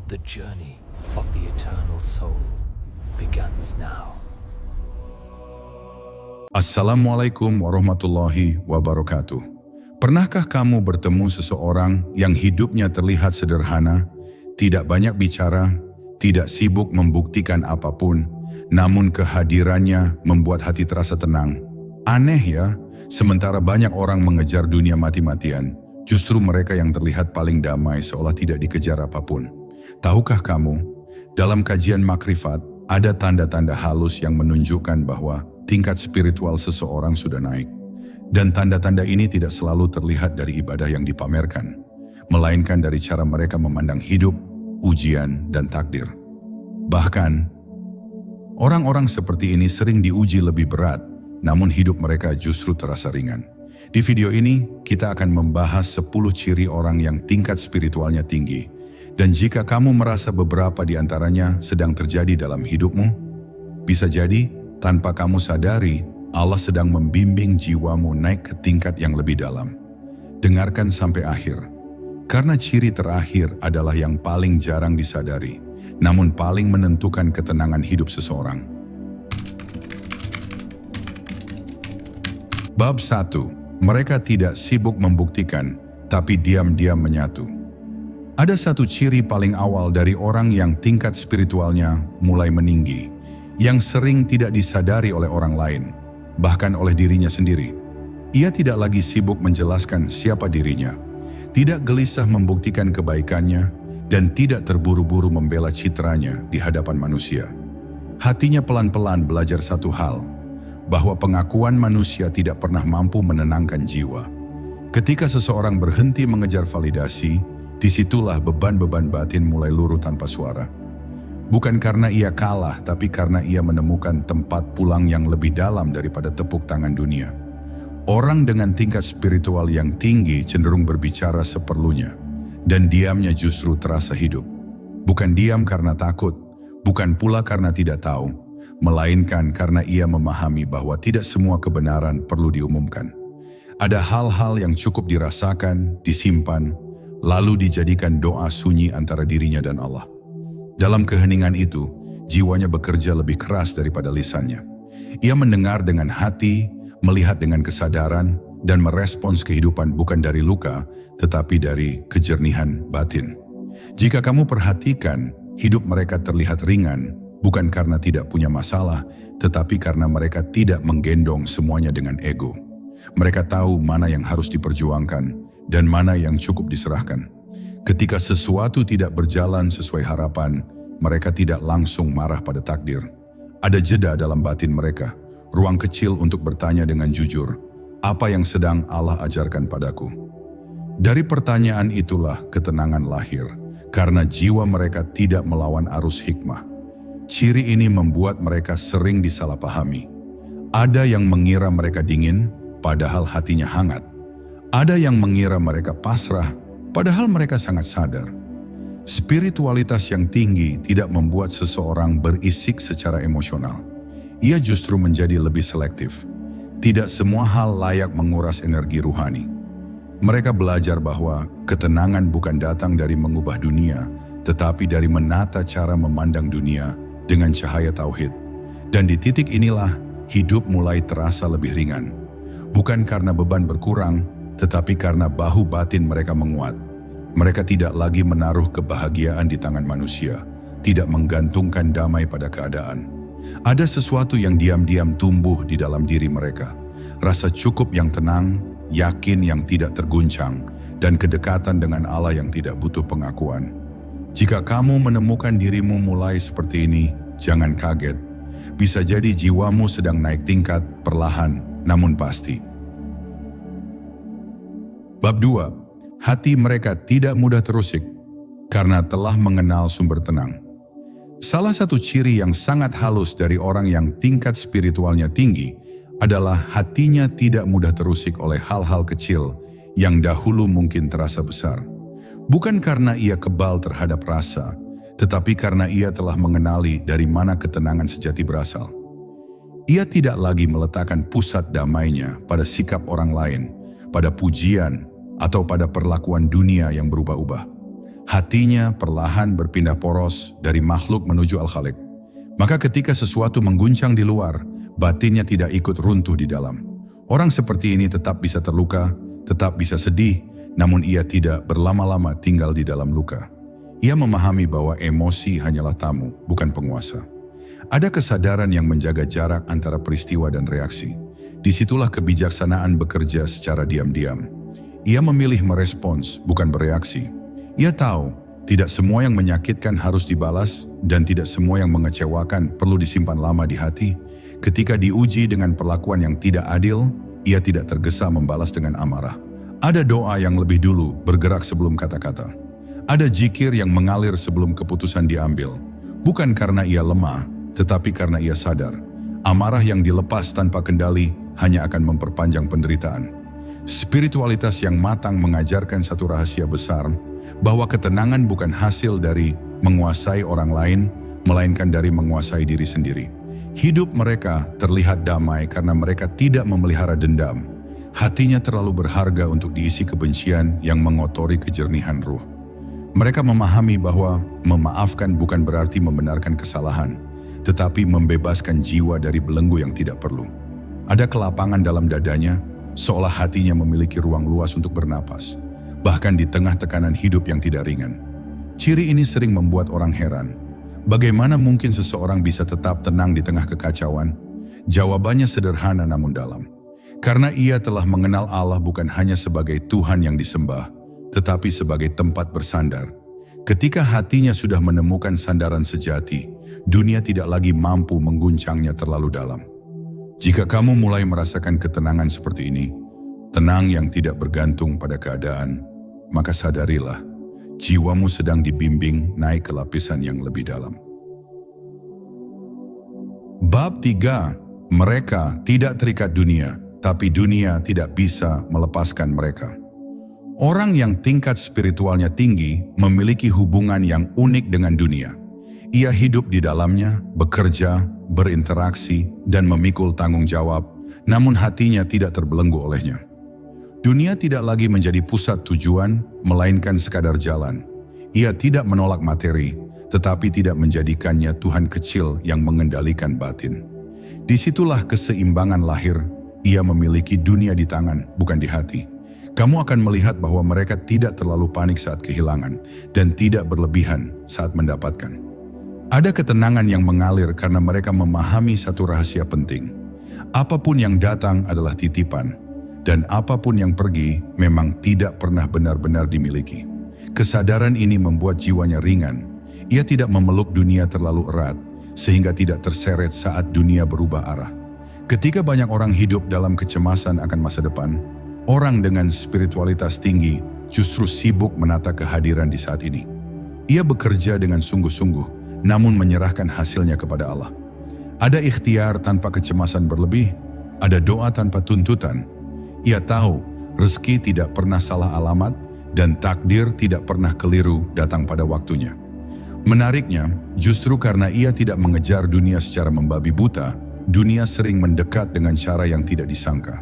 The journey of the eternal soul begins now. Assalamualaikum warahmatullahi wabarakatuh. Pernahkah kamu bertemu seseorang yang hidupnya terlihat sederhana, tidak banyak bicara, tidak sibuk membuktikan apapun, namun kehadirannya membuat hati terasa tenang? Aneh ya, sementara banyak orang mengejar dunia mati-matian, justru mereka yang terlihat paling damai seolah tidak dikejar apapun. Tahukah kamu, dalam kajian makrifat ada tanda-tanda halus yang menunjukkan bahwa tingkat spiritual seseorang sudah naik. Dan tanda-tanda ini tidak selalu terlihat dari ibadah yang dipamerkan, melainkan dari cara mereka memandang hidup, ujian, dan takdir. Bahkan, orang-orang seperti ini sering diuji lebih berat, namun hidup mereka justru terasa ringan. Di video ini, kita akan membahas 10 ciri orang yang tingkat spiritualnya tinggi. Dan jika kamu merasa beberapa di antaranya sedang terjadi dalam hidupmu, bisa jadi tanpa kamu sadari, Allah sedang membimbing jiwamu naik ke tingkat yang lebih dalam. Dengarkan sampai akhir, karena ciri terakhir adalah yang paling jarang disadari, namun paling menentukan ketenangan hidup seseorang. Bab 1. Mereka tidak sibuk membuktikan, tapi diam-diam menyatu. Ada satu ciri paling awal dari orang yang tingkat spiritualnya mulai meninggi, yang sering tidak disadari oleh orang lain, bahkan oleh dirinya sendiri. Ia tidak lagi sibuk menjelaskan siapa dirinya, tidak gelisah membuktikan kebaikannya, dan tidak terburu-buru membela citranya di hadapan manusia. Hatinya pelan-pelan belajar satu hal, bahwa pengakuan manusia tidak pernah mampu menenangkan jiwa. Ketika seseorang berhenti mengejar validasi, disitulah beban-beban batin mulai luruh tanpa suara. Bukan karena ia kalah, tapi karena ia menemukan tempat pulang yang lebih dalam daripada tepuk tangan dunia. Orang dengan tingkat spiritual yang tinggi cenderung berbicara seperlunya, dan diamnya justru terasa hidup. Bukan diam karena takut, bukan pula karena tidak tahu, melainkan karena ia memahami bahwa tidak semua kebenaran perlu diumumkan. Ada hal-hal yang cukup dirasakan, disimpan, lalu dijadikan doa sunyi antara dirinya dan Allah. Dalam keheningan itu, jiwanya bekerja lebih keras daripada lisannya. Ia mendengar dengan hati, melihat dengan kesadaran, dan merespons kehidupan bukan dari luka, tetapi dari kejernihan batin. Jika kamu perhatikan, hidup mereka terlihat ringan, bukan karena tidak punya masalah, tetapi karena mereka tidak menggendong semuanya dengan ego. Mereka tahu mana yang harus diperjuangkan, dan mana yang cukup diserahkan. Ketika sesuatu tidak berjalan sesuai harapan, mereka tidak langsung marah pada takdir. Ada jeda dalam batin mereka, ruang kecil untuk bertanya dengan jujur, apa yang sedang Allah ajarkan padaku? Dari pertanyaan itulah ketenangan lahir, karena jiwa mereka tidak melawan arus hikmah. Ciri ini membuat mereka sering disalahpahami. Ada yang mengira mereka dingin, padahal hatinya hangat. Ada yang mengira mereka pasrah, padahal mereka sangat sadar. Spiritualitas yang tinggi tidak membuat seseorang berisik secara emosional. Ia justru menjadi lebih selektif. Tidak semua hal layak menguras energi ruhani. Mereka belajar bahwa ketenangan bukan datang dari mengubah dunia, tetapi dari menata cara memandang dunia dengan cahaya tauhid. Dan di titik inilah hidup mulai terasa lebih ringan. Bukan karena beban berkurang, tetapi karena bahu batin mereka menguat. Mereka tidak lagi menaruh kebahagiaan di tangan manusia, tidak menggantungkan damai pada keadaan. Ada sesuatu yang diam-diam tumbuh di dalam diri mereka. Rasa cukup yang tenang, yakin yang tidak terguncang, dan kedekatan dengan Allah yang tidak butuh pengakuan. Jika kamu menemukan dirimu mulai seperti ini, jangan kaget. Bisa jadi jiwamu sedang naik tingkat, perlahan, namun pasti. Bab 2. Hati mereka tidak mudah terusik karena telah mengenal sumber tenang. Salah satu ciri yang sangat halus dari orang yang tingkat spiritualnya tinggi adalah hatinya tidak mudah terusik oleh hal-hal kecil yang dahulu mungkin terasa besar. Bukan karena ia kebal terhadap rasa, tetapi karena ia telah mengenali dari mana ketenangan sejati berasal. Ia tidak lagi meletakkan pusat damainya pada sikap orang lain, pada pujian, atau pada perlakuan dunia yang berubah-ubah. Hatinya perlahan berpindah poros dari makhluk menuju Al-Khaliq. Maka ketika sesuatu mengguncang di luar, batinnya tidak ikut runtuh di dalam. Orang seperti ini tetap bisa terluka, tetap bisa sedih, namun ia tidak berlama-lama tinggal di dalam luka. Ia memahami bahwa emosi hanyalah tamu, bukan penguasa. Ada kesadaran yang menjaga jarak antara peristiwa dan reaksi. Disitulah kebijaksanaan bekerja secara diam-diam. Ia memilih merespons, bukan bereaksi. Ia tahu, tidak semua yang menyakitkan harus dibalas, dan tidak semua yang mengecewakan perlu disimpan lama di hati. Ketika diuji dengan perlakuan yang tidak adil, ia tidak tergesa membalas dengan amarah. Ada doa yang lebih dulu bergerak sebelum kata-kata. Ada zikir yang mengalir sebelum keputusan diambil. Bukan karena ia lemah, tetapi karena ia sadar. Amarah yang dilepas tanpa kendali hanya akan memperpanjang penderitaan. Spiritualitas yang matang mengajarkan satu rahasia besar, bahwa ketenangan bukan hasil dari menguasai orang lain, melainkan dari menguasai diri sendiri. Hidup mereka terlihat damai karena mereka tidak memelihara dendam. Hatinya terlalu berharga untuk diisi kebencian yang mengotori kejernihan ruh. Mereka memahami bahwa memaafkan bukan berarti membenarkan kesalahan, tetapi membebaskan jiwa dari belenggu yang tidak perlu. Ada kelapangan dalam dadanya, seolah hatinya memiliki ruang luas untuk bernapas, bahkan di tengah tekanan hidup yang tidak ringan. Ciri ini sering membuat orang heran. Bagaimana mungkin seseorang bisa tetap tenang di tengah kekacauan? Jawabannya sederhana namun dalam. Karena ia telah mengenal Allah bukan hanya sebagai Tuhan yang disembah, tetapi sebagai tempat bersandar. Ketika hatinya sudah menemukan sandaran sejati, dunia tidak lagi mampu mengguncangnya terlalu dalam. Jika kamu mulai merasakan ketenangan seperti ini, tenang yang tidak bergantung pada keadaan, maka sadarilah, jiwamu sedang dibimbing naik ke lapisan yang lebih dalam. Bab 3, mereka tidak terikat dunia, tapi dunia tidak bisa melepaskan mereka. Orang yang tingkat spiritualnya tinggi memiliki hubungan yang unik dengan dunia. Ia hidup di dalamnya, bekerja, berinteraksi, dan memikul tanggung jawab, namun hatinya tidak terbelenggu olehnya. Dunia tidak lagi menjadi pusat tujuan, melainkan sekadar jalan. Ia tidak menolak materi, tetapi tidak menjadikannya Tuhan kecil yang mengendalikan batin. Disitulah keseimbangan lahir. Ia memiliki dunia di tangan, bukan di hati. Kamu akan melihat bahwa mereka tidak terlalu panik saat kehilangan dan tidak berlebihan saat mendapatkan. Ada ketenangan yang mengalir karena mereka memahami satu rahasia penting. Apapun yang datang adalah titipan, dan apapun yang pergi memang tidak pernah benar-benar dimiliki. Kesadaran ini membuat jiwanya ringan. Ia tidak memeluk dunia terlalu erat, sehingga tidak terseret saat dunia berubah arah. Ketika banyak orang hidup dalam kecemasan akan masa depan, orang dengan spiritualitas tinggi justru sibuk menata kehadiran di saat ini. Ia bekerja dengan sungguh-sungguh, namun menyerahkan hasilnya kepada Allah. Ada ikhtiar tanpa kecemasan berlebih, ada doa tanpa tuntutan. Ia tahu rezeki tidak pernah salah alamat dan takdir tidak pernah keliru datang pada waktunya. Menariknya, justru karena ia tidak mengejar dunia secara membabi buta, dunia sering mendekat dengan cara yang tidak disangka.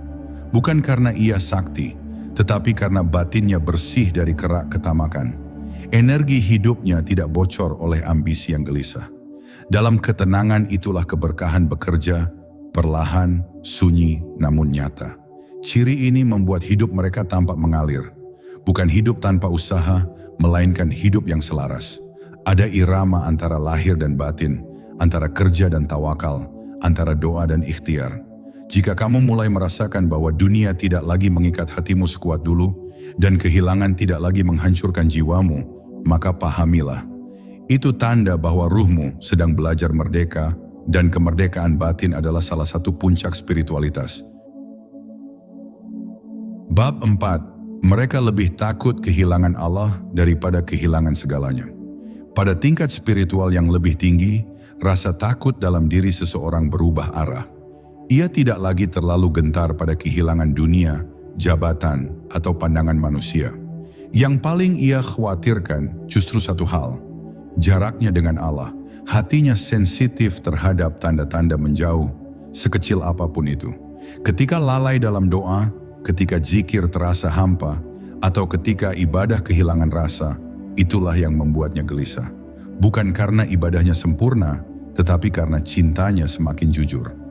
Bukan karena ia sakti, tetapi karena batinnya bersih dari kerak ketamakan. Energi hidupnya tidak bocor oleh ambisi yang gelisah. Dalam ketenangan itulah keberkahan bekerja, perlahan, sunyi, namun nyata. Ciri ini membuat hidup mereka tampak mengalir. Bukan hidup tanpa usaha, melainkan hidup yang selaras. Ada irama antara lahir dan batin, antara kerja dan tawakal, antara doa dan ikhtiar. Jika kamu mulai merasakan bahwa dunia tidak lagi mengikat hatimu sekuat dulu, dan kehilangan tidak lagi menghancurkan jiwamu, maka pahamilah. Itu tanda bahwa ruhmu sedang belajar merdeka, dan kemerdekaan batin adalah salah satu puncak spiritualitas. Bab 4, mereka lebih takut kehilangan Allah daripada kehilangan segalanya. Pada tingkat spiritual yang lebih tinggi, rasa takut dalam diri seseorang berubah arah. Ia tidak lagi terlalu gentar pada kehilangan dunia, jabatan, atau pandangan manusia. Yang paling ia khawatirkan justru satu hal, jaraknya dengan Allah. Hatinya sensitif terhadap tanda-tanda menjauh, sekecil apapun itu. Ketika lalai dalam doa, ketika zikir terasa hampa, atau ketika ibadah kehilangan rasa, Itulah yang membuatnya gelisah. Bukan karena ibadahnya sempurna, tetapi karena cintanya semakin jujur.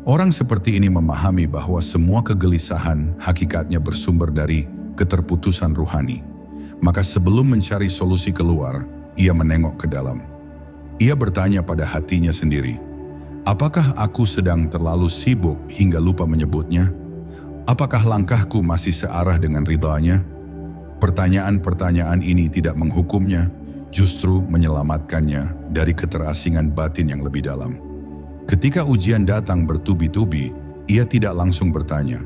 Orang seperti ini memahami bahwa semua kegelisahan hakikatnya bersumber dari keterputusan rohani. Maka sebelum mencari solusi keluar, ia menengok ke dalam. Ia bertanya pada hatinya sendiri, apakah aku sedang terlalu sibuk hingga lupa menyebutnya? Apakah langkahku masih searah dengan ridhanya? Pertanyaan-pertanyaan ini tidak menghukumnya, justru menyelamatkannya dari keterasingan batin yang lebih dalam. Ketika ujian datang bertubi-tubi, ia tidak langsung bertanya,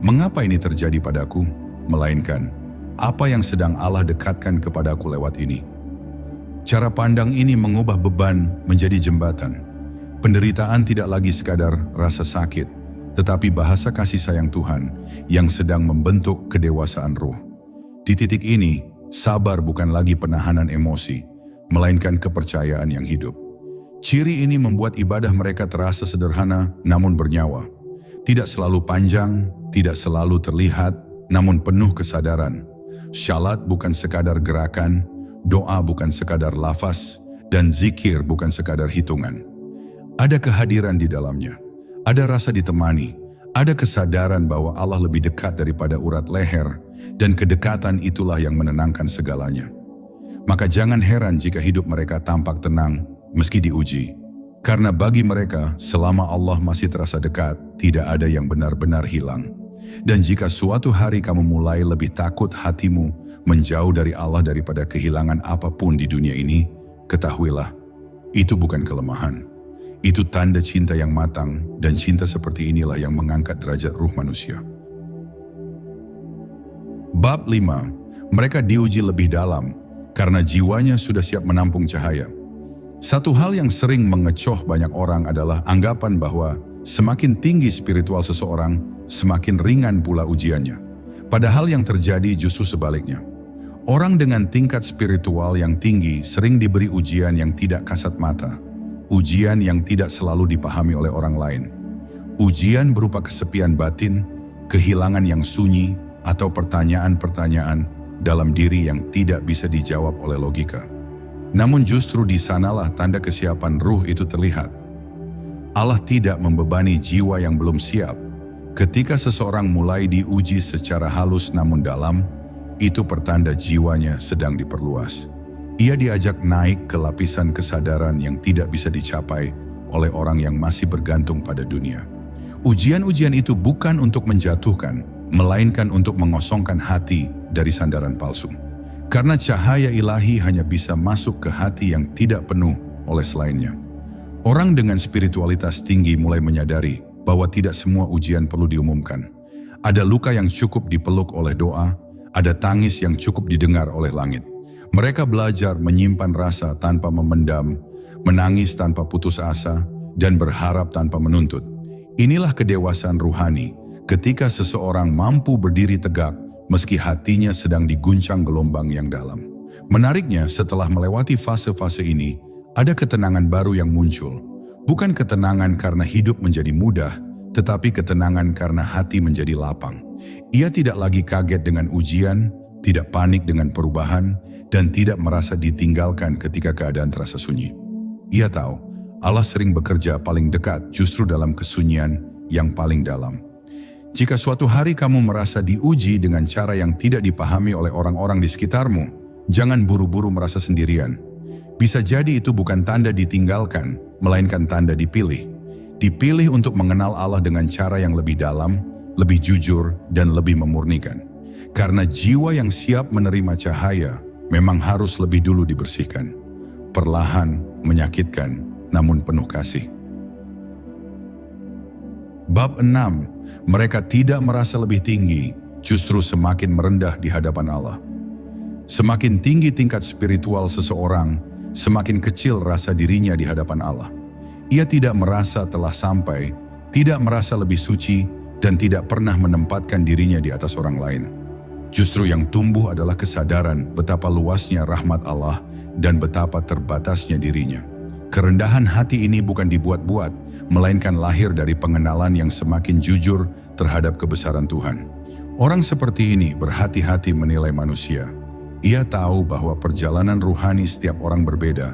"Mengapa ini terjadi padaku?" Melainkan, "Apa yang sedang Allah dekatkan kepadaku lewat ini?" Cara pandang ini mengubah beban menjadi jembatan. Penderitaan tidak lagi sekadar rasa sakit, tetapi bahasa kasih sayang Tuhan yang sedang membentuk kedewasaan ruh. Di titik ini, sabar bukan lagi penahanan emosi, melainkan kepercayaan yang hidup. Ciri ini membuat ibadah mereka terasa sederhana namun bernyawa. Tidak selalu panjang, tidak selalu terlihat, namun penuh kesadaran. Syalat bukan sekadar gerakan, doa bukan sekadar lafaz, dan zikir bukan sekadar hitungan. Ada kehadiran di dalamnya, ada rasa ditemani, ada kesadaran bahwa Allah lebih dekat daripada urat leher, dan kedekatan itulah yang menenangkan segalanya. Maka jangan heran jika hidup mereka tampak tenang meski diuji. Karena bagi mereka, selama Allah masih terasa dekat, tidak ada yang benar-benar hilang. Dan jika suatu hari kamu mulai lebih takut hatimu menjauh dari Allah daripada kehilangan apapun di dunia ini, ketahuilah, itu bukan kelemahan. Itu tanda cinta yang matang, dan cinta seperti inilah yang mengangkat derajat ruh manusia. Bab 5. Mereka diuji lebih dalam, karena jiwanya sudah siap menampung cahaya. Satu hal yang sering mengecoh banyak orang adalah anggapan bahwa semakin tinggi spiritual seseorang, semakin ringan pula ujiannya. Padahal yang terjadi justru sebaliknya. Orang dengan tingkat spiritual yang tinggi sering diberi ujian yang tidak kasat mata. Ujian yang tidak selalu dipahami oleh orang lain. Ujian berupa kesepian batin, kehilangan yang sunyi, atau pertanyaan-pertanyaan dalam diri yang tidak bisa dijawab oleh logika. Namun justru di sanalah tanda kesiapan ruh itu terlihat. Allah tidak membebani jiwa yang belum siap. Ketika seseorang mulai diuji secara halus namun dalam, itu pertanda jiwanya sedang diperluas. Ia diajak naik ke lapisan kesadaran yang tidak bisa dicapai oleh orang yang masih bergantung pada dunia. Ujian-ujian itu bukan untuk menjatuhkan, melainkan untuk mengosongkan hati dari sandaran palsu. Karena cahaya ilahi hanya bisa masuk ke hati yang tidak penuh oleh selainnya. Orang dengan spiritualitas tinggi mulai menyadari bahwa tidak semua ujian perlu diumumkan. Ada luka yang cukup dipeluk oleh doa, ada tangis yang cukup didengar oleh langit. Mereka belajar menyimpan rasa tanpa memendam, menangis tanpa putus asa, dan berharap tanpa menuntut. Inilah kedewasaan ruhani, ketika seseorang mampu berdiri tegak meski hatinya sedang diguncang gelombang yang dalam. Menariknya, setelah melewati fase-fase ini, ada ketenangan baru yang muncul. Bukan ketenangan karena hidup menjadi mudah, tetapi ketenangan karena hati menjadi lapang. Ia tidak lagi kaget dengan ujian, tidak panik dengan perubahan, dan tidak merasa ditinggalkan ketika keadaan terasa sunyi. Ia tahu, Allah sering bekerja paling dekat justru dalam kesunyian yang paling dalam. Jika suatu hari kamu merasa diuji dengan cara yang tidak dipahami oleh orang-orang di sekitarmu, jangan buru-buru merasa sendirian. Bisa jadi itu bukan tanda ditinggalkan, melainkan tanda dipilih. Dipilih untuk mengenal Allah dengan cara yang lebih dalam, lebih jujur, dan lebih memurnikan. Karena jiwa yang siap menerima cahaya memang harus lebih dulu dibersihkan. Perlahan, menyakitkan, namun penuh kasih. Bab 6. Mereka tidak merasa lebih tinggi, justru semakin merendah di hadapan Allah. Semakin tinggi tingkat spiritual seseorang, semakin kecil rasa dirinya di hadapan Allah. Ia tidak merasa telah sampai, tidak merasa lebih suci, dan tidak pernah menempatkan dirinya di atas orang lain. Justru yang tumbuh adalah kesadaran betapa luasnya rahmat Allah dan betapa terbatasnya dirinya. Kerendahan hati ini bukan dibuat-buat, melainkan lahir dari pengenalan yang semakin jujur terhadap kebesaran Tuhan. Orang seperti ini berhati-hati menilai manusia. Ia tahu bahwa perjalanan ruhani setiap orang berbeda,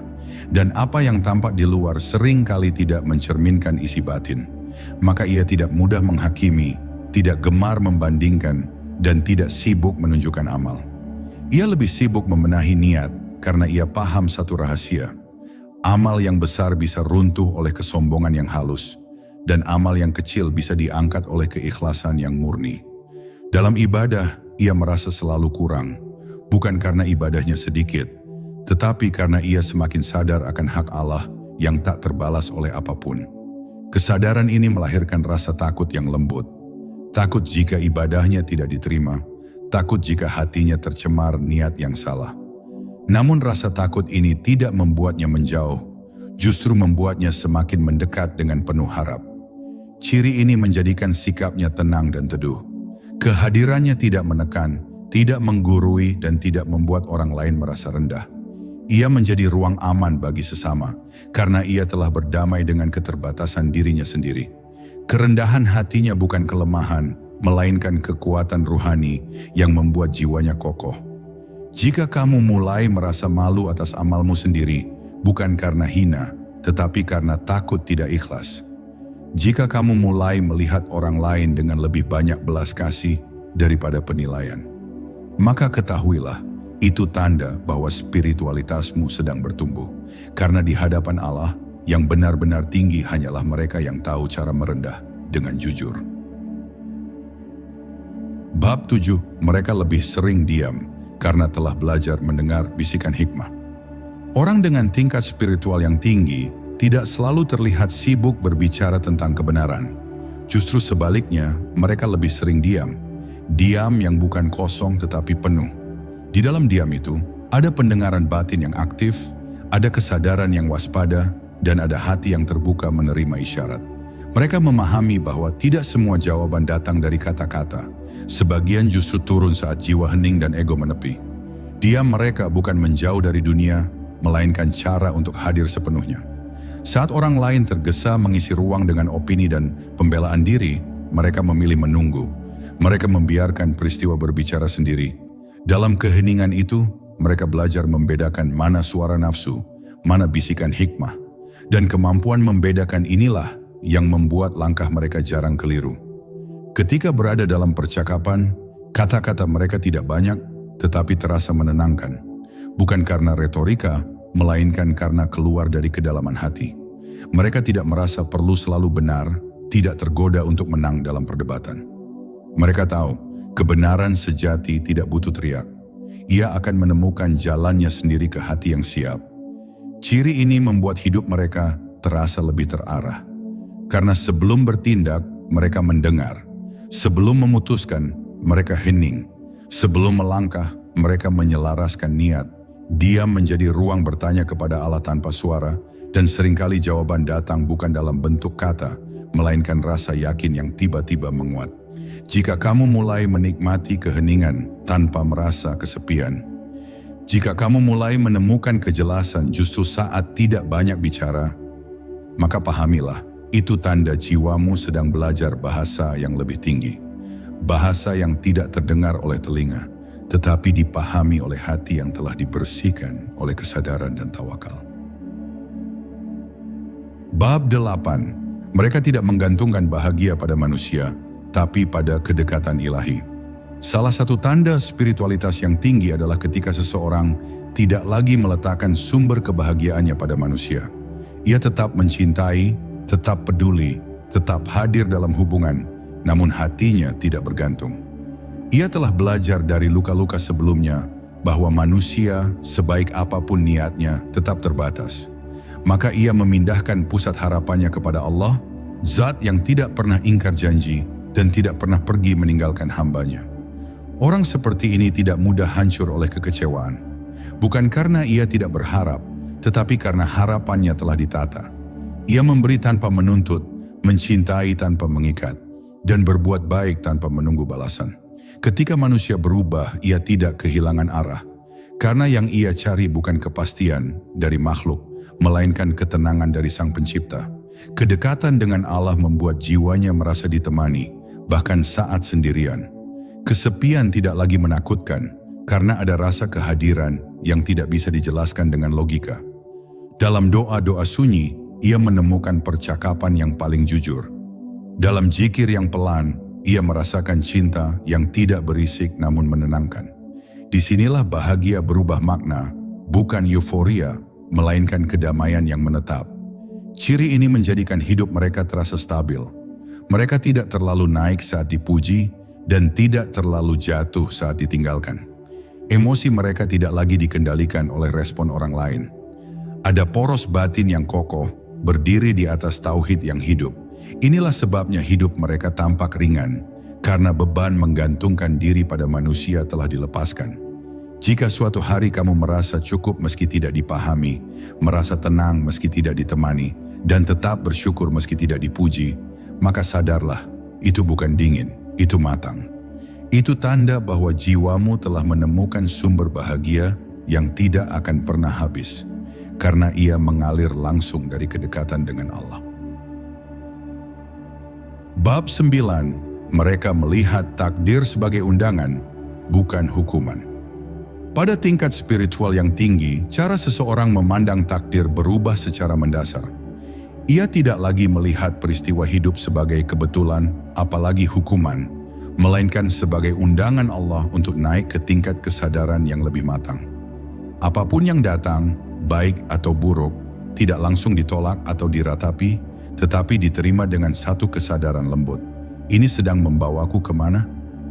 dan apa yang tampak di luar sering kali tidak mencerminkan isi batin. Maka ia tidak mudah menghakimi, tidak gemar membandingkan, dan tidak sibuk menunjukkan amal. Ia lebih sibuk membenahi niat karena ia paham satu rahasia. Amal yang besar bisa runtuh oleh kesombongan yang halus, dan amal yang kecil bisa diangkat oleh keikhlasan yang murni. Dalam ibadah, ia merasa selalu kurang, bukan karena ibadahnya sedikit, tetapi karena ia semakin sadar akan hak Allah yang tak terbalas oleh apapun. Kesadaran ini melahirkan rasa takut yang lembut. Takut jika ibadahnya tidak diterima, takut jika hatinya tercemar niat yang salah. Namun rasa takut ini tidak membuatnya menjauh, justru membuatnya semakin mendekat dengan penuh harap. Ciri ini menjadikan sikapnya tenang dan teduh. Kehadirannya tidak menekan, tidak menggurui, dan tidak membuat orang lain merasa rendah. Ia menjadi ruang aman bagi sesama, karena ia telah berdamai dengan keterbatasan dirinya sendiri. Kerendahan hatinya bukan kelemahan, melainkan kekuatan ruhani yang membuat jiwanya kokoh. Jika kamu mulai merasa malu atas amalmu sendiri, bukan karena hina, tetapi karena takut tidak ikhlas. Jika kamu mulai melihat orang lain dengan lebih banyak belas kasih daripada penilaian, maka ketahuilah, itu tanda bahwa spiritualitasmu sedang bertumbuh. Karena di hadapan Allah, yang benar-benar tinggi hanyalah mereka yang tahu cara merendah dengan jujur. Bab 7, mereka lebih sering diam karena telah belajar mendengar bisikan hikmah. Orang dengan tingkat spiritual yang tinggi tidak selalu terlihat sibuk berbicara tentang kebenaran. Justru sebaliknya, mereka lebih sering diam. Diam yang bukan kosong tetapi penuh. Di dalam diam itu, ada pendengaran batin yang aktif, ada kesadaran yang waspada, dan ada hati yang terbuka menerima isyarat. Mereka memahami bahwa tidak semua jawaban datang dari kata-kata. Sebagian justru turun saat jiwa hening dan ego menepi. Diam mereka bukan menjauh dari dunia, melainkan cara untuk hadir sepenuhnya. Saat orang lain tergesa mengisi ruang dengan opini dan pembelaan diri, mereka memilih menunggu. Mereka membiarkan peristiwa berbicara sendiri. Dalam keheningan itu, mereka belajar membedakan mana suara nafsu, mana bisikan hikmah. Dan kemampuan membedakan inilah yang membuat langkah mereka jarang keliru. Ketika berada dalam percakapan, kata-kata mereka tidak banyak, tetapi terasa menenangkan. Bukan karena retorika, melainkan karena keluar dari kedalaman hati. Mereka tidak merasa perlu selalu benar, tidak tergoda untuk menang dalam perdebatan. Mereka tahu, kebenaran sejati tidak butuh teriak. Ia akan menemukan jalannya sendiri ke hati yang siap. Ciri ini membuat hidup mereka terasa lebih terarah. Karena sebelum bertindak, mereka mendengar. Sebelum memutuskan, mereka hening. Sebelum melangkah, mereka menyelaraskan niat. Diam menjadi ruang bertanya kepada Allah tanpa suara, dan seringkali jawaban datang bukan dalam bentuk kata, melainkan rasa yakin yang tiba-tiba menguat. Jika kamu mulai menikmati keheningan tanpa merasa kesepian, jika kamu mulai menemukan kejelasan justru saat tidak banyak bicara, maka pahamilah, itu tanda jiwamu sedang belajar bahasa yang lebih tinggi. Bahasa yang tidak terdengar oleh telinga, tetapi dipahami oleh hati yang telah dibersihkan oleh kesadaran dan tawakal. Bab 8. Mereka tidak menggantungkan bahagia pada manusia, tapi pada kedekatan ilahi. Salah satu tanda spiritualitas yang tinggi adalah ketika seseorang tidak lagi meletakkan sumber kebahagiaannya pada manusia. Ia tetap mencintai, tetap peduli, tetap hadir dalam hubungan, namun hatinya tidak bergantung. Ia telah belajar dari luka-luka sebelumnya bahwa manusia, sebaik apapun niatnya, tetap terbatas. Maka ia memindahkan pusat harapannya kepada Allah, Zat yang tidak pernah ingkar janji dan tidak pernah pergi meninggalkan hambanya. Orang seperti ini tidak mudah hancur oleh kekecewaan. Bukan karena ia tidak berharap, tetapi karena harapannya telah ditata. Ia memberi tanpa menuntut, mencintai tanpa mengikat, dan berbuat baik tanpa menunggu balasan. Ketika manusia berubah, ia tidak kehilangan arah. Karena yang ia cari bukan kepastian dari makhluk, melainkan ketenangan dari Sang Pencipta. Kedekatan dengan Allah membuat jiwanya merasa ditemani, bahkan saat sendirian. Kesepian tidak lagi menakutkan, karena ada rasa kehadiran yang tidak bisa dijelaskan dengan logika. Dalam doa-doa sunyi, ia menemukan percakapan yang paling jujur. Dalam zikir yang pelan, ia merasakan cinta yang tidak berisik namun menenangkan. Disinilah bahagia berubah makna, bukan euforia, melainkan kedamaian yang menetap. Ciri ini menjadikan hidup mereka terasa stabil. Mereka tidak terlalu naik saat dipuji dan tidak terlalu jatuh saat ditinggalkan. Emosi mereka tidak lagi dikendalikan oleh respon orang lain. Ada poros batin yang kokoh, berdiri di atas tauhid yang hidup. Inilah sebabnya hidup mereka tampak ringan, karena beban menggantungkan diri pada manusia telah dilepaskan. Jika suatu hari kamu merasa cukup meski tidak dipahami, merasa tenang meski tidak ditemani, dan tetap bersyukur meski tidak dipuji, maka sadarlah, itu bukan dingin, itu matang. Itu tanda bahwa jiwamu telah menemukan sumber bahagia yang tidak akan pernah habis, karena ia mengalir langsung dari kedekatan dengan Allah. Bab 9, mereka melihat takdir sebagai undangan, bukan hukuman. Pada tingkat spiritual yang tinggi, cara seseorang memandang takdir berubah secara mendasar. Ia tidak lagi melihat peristiwa hidup sebagai kebetulan, apalagi hukuman, melainkan sebagai undangan Allah untuk naik ke tingkat kesadaran yang lebih matang. Apapun yang datang, baik atau buruk, tidak langsung ditolak atau diratapi, tetapi diterima dengan satu kesadaran lembut. Ini sedang membawaku kemana?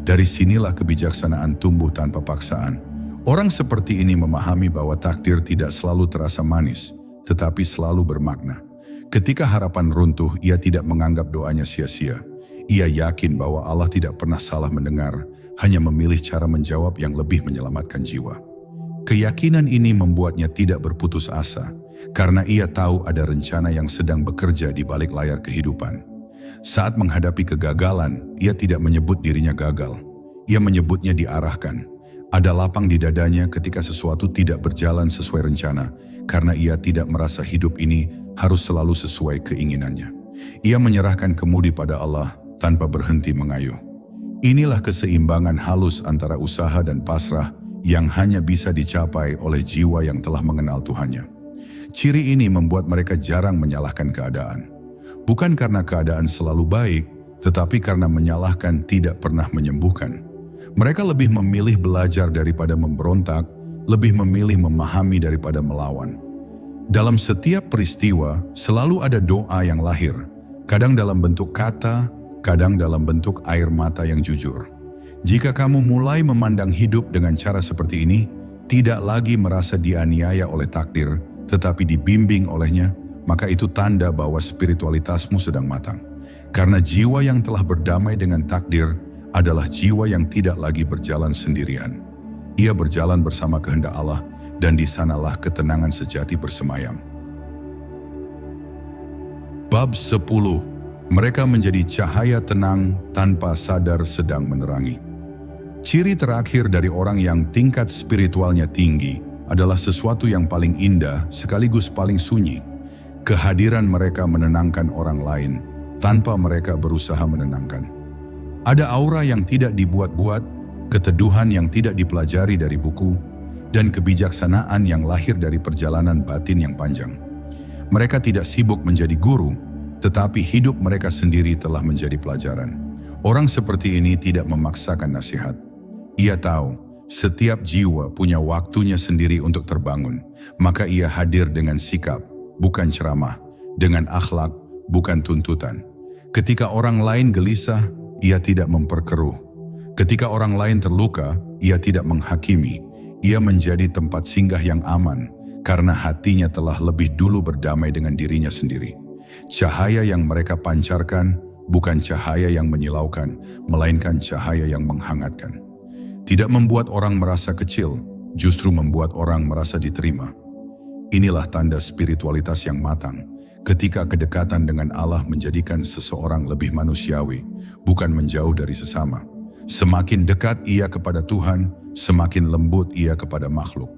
Dari sinilah kebijaksanaan tumbuh tanpa paksaan. Orang seperti ini memahami bahwa takdir tidak selalu terasa manis, tetapi selalu bermakna. Ketika harapan runtuh, ia tidak menganggap doanya sia-sia. Ia yakin bahwa Allah tidak pernah salah mendengar, hanya memilih cara menjawab yang lebih menyelamatkan jiwa. Keyakinan ini membuatnya tidak berputus asa, karena ia tahu ada rencana yang sedang bekerja di balik layar kehidupan. Saat menghadapi kegagalan, ia tidak menyebut dirinya gagal. Ia menyebutnya diarahkan. Ada lapang di dadanya ketika sesuatu tidak berjalan sesuai rencana, karena ia tidak merasa hidup ini harus selalu sesuai keinginannya. Ia menyerahkan kemudi pada Allah tanpa berhenti mengayuh. Inilah keseimbangan halus antara usaha dan pasrah yang hanya bisa dicapai oleh jiwa yang telah mengenal Tuhannya. Ciri ini membuat mereka jarang menyalahkan keadaan. Bukan karena keadaan selalu baik, tetapi karena menyalahkan tidak pernah menyembuhkan. Mereka lebih memilih belajar daripada memberontak, lebih memilih memahami daripada melawan. Dalam setiap peristiwa, selalu ada doa yang lahir, kadang dalam bentuk kata, kadang dalam bentuk air mata yang jujur. Jika kamu mulai memandang hidup dengan cara seperti ini, tidak lagi merasa dianiaya oleh takdir, tetapi dibimbing olehnya, maka itu tanda bahwa spiritualitasmu sedang matang. Karena jiwa yang telah berdamai dengan takdir adalah jiwa yang tidak lagi berjalan sendirian. Ia berjalan bersama kehendak Allah, dan di sanalah ketenangan sejati bersemayam. Bab 10. Mereka menjadi cahaya tenang tanpa sadar sedang menerangi. Ciri terakhir dari orang yang tingkat spiritualnya tinggi adalah sesuatu yang paling indah sekaligus paling sunyi. Kehadiran mereka menenangkan orang lain tanpa mereka berusaha menenangkan. Ada aura yang tidak dibuat-buat, keteduhan yang tidak dipelajari dari buku, dan kebijaksanaan yang lahir dari perjalanan batin yang panjang. Mereka tidak sibuk menjadi guru, tetapi hidup mereka sendiri telah menjadi pelajaran. Orang seperti ini tidak memaksakan nasihat. Ia tahu, setiap jiwa punya waktunya sendiri untuk terbangun, maka ia hadir dengan sikap, bukan ceramah, dengan akhlak, bukan tuntutan. Ketika orang lain gelisah, ia tidak memperkeruh. Ketika orang lain terluka, ia tidak menghakimi. Ia menjadi tempat singgah yang aman, karena hatinya telah lebih dulu berdamai dengan dirinya sendiri. Cahaya yang mereka pancarkan bukan cahaya yang menyilaukan, melainkan cahaya yang menghangatkan. Tidak membuat orang merasa kecil, justru membuat orang merasa diterima. Inilah tanda spiritualitas yang matang, ketika kedekatan dengan Allah menjadikan seseorang lebih manusiawi, bukan menjauh dari sesama. Semakin dekat ia kepada Tuhan, semakin lembut ia kepada makhluk.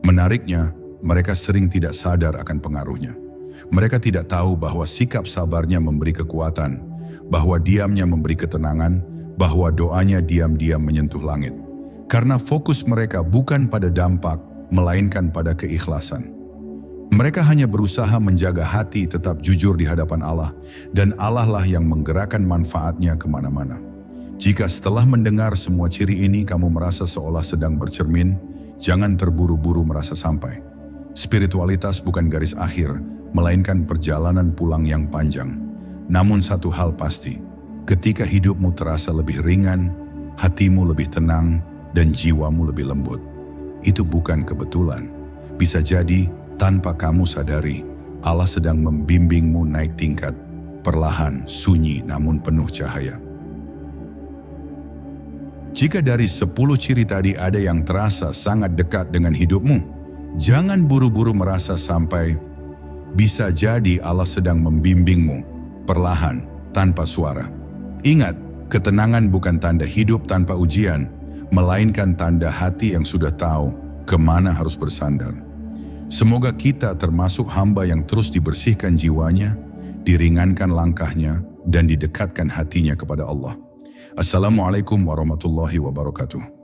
Menariknya, mereka sering tidak sadar akan pengaruhnya. Mereka tidak tahu bahwa sikap sabarnya memberi kekuatan, bahwa diamnya memberi ketenangan, bahwa doanya diam-diam menyentuh langit. Karena fokus mereka bukan pada dampak, melainkan pada keikhlasan. Mereka hanya berusaha menjaga hati tetap jujur di hadapan Allah, dan Allah lah yang menggerakkan manfaatnya kemana-mana. Jika setelah mendengar semua ciri ini kamu merasa seolah sedang bercermin, jangan terburu-buru merasa sampai. Spiritualitas bukan garis akhir, melainkan perjalanan pulang yang panjang. Namun satu hal pasti, ketika hidupmu terasa lebih ringan, hatimu lebih tenang, dan jiwamu lebih lembut, itu bukan kebetulan. Bisa jadi, tanpa kamu sadari, Allah sedang membimbingmu naik tingkat, perlahan, sunyi namun penuh cahaya. Jika dari 10 ciri tadi ada yang terasa sangat dekat dengan hidupmu, jangan buru-buru merasa sampai. Bisa jadi Allah sedang membimbingmu, perlahan, tanpa suara. Ingat, ketenangan bukan tanda hidup tanpa ujian, melainkan tanda hati yang sudah tahu kemana harus bersandar. Semoga kita termasuk hamba yang terus dibersihkan jiwanya, diringankan langkahnya, dan didekatkan hatinya kepada Allah. Assalamualaikum warahmatullahi wabarakatuh.